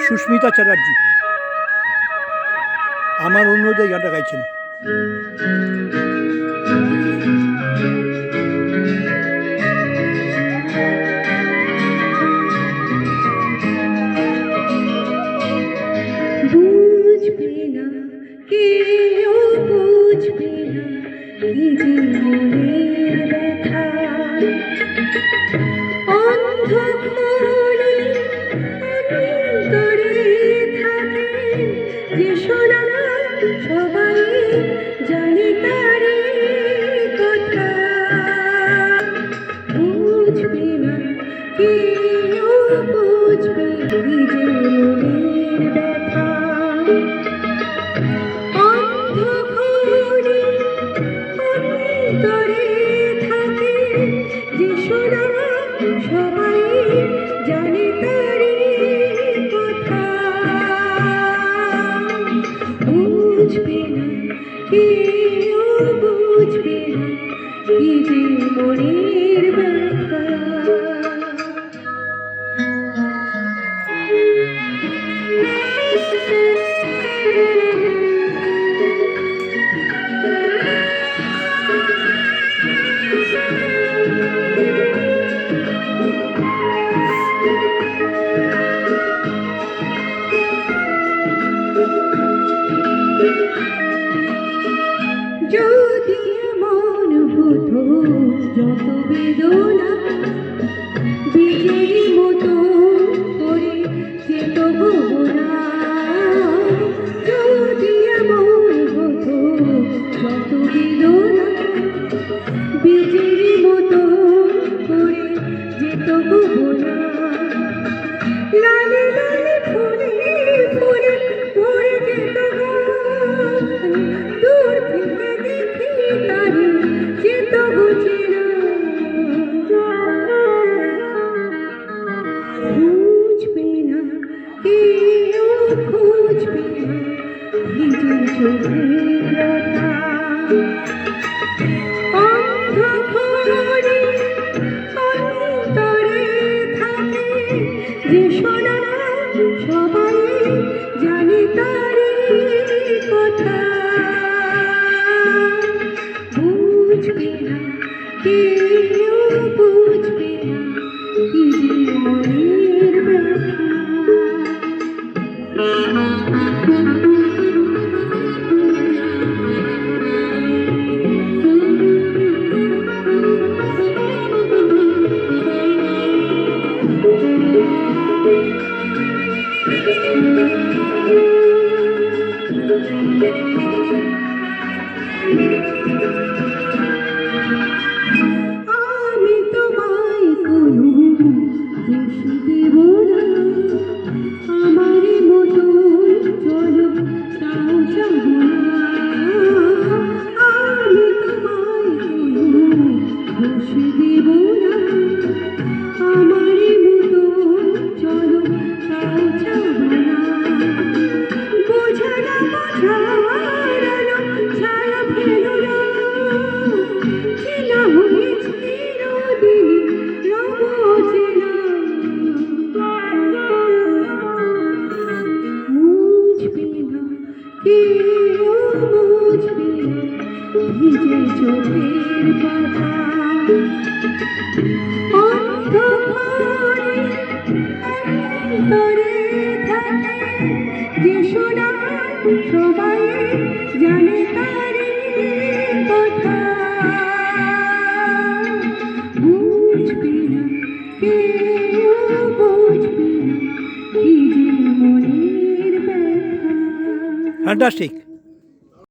সুস্মিতা চ্যাটার্জি আমার অনুরোধে গানটা গাইছেন। বুঝবে না কেউ, বুঝবে না কি যে মনের ব্যথা। অন্ধকারে অন্তরে থাকে যে সোনা, সবাই জানে তারে কথা। বুঝবে না কেউ, বুঝবে কি যে মনের ব্যথা। অন্ধকারে অন্তরে থাকে যে সোনা, সবাই জানে তারে কথা। বুঝবে না কেউ, বুঝবে না কি যে মনের ব্যথা। যদি এমন হতো যত বেদনা বীজের মতো করে যেত না। যদি এমন হতো যত বেদনা বীজের মতো করে যেত না। লালে লালে ফুলে ফুলে ভরে যেত গান, দূর থেকে দেখি তারে যেত চেনা। বুঝবে না কেউ, খুঁজবে না ভিজে চোখের লতা। অন্ধকারে অন্তরে থাকে যে সোনা, সবাই জানে তারে কথা। বুঝবে না কেউ, বুঝবে না কি যে মনের ব্যথা। আমি তোমায় কোনো দোষ দেব না, আমার মতো চলো তাও যাব না। আমি তোমায় কোনো দোষ দেব না, আমার মতো চলো তাও যাব না। বোঝা না বোঝার আলো ছায়া ফেলো না, চেনা হয়ে চিরদিন রব চেনা। বুঝবে না কেউ, বুঝবে না ভিজে চোখের কথা। অন্ধকারে অন্তরে থাকে যে সোনা, সবাই জানে তারে কথা। বুঝবে না কেউ, বুঝবে না কি যে মনের ব্যথা। ফ্যান্টাস্টিক।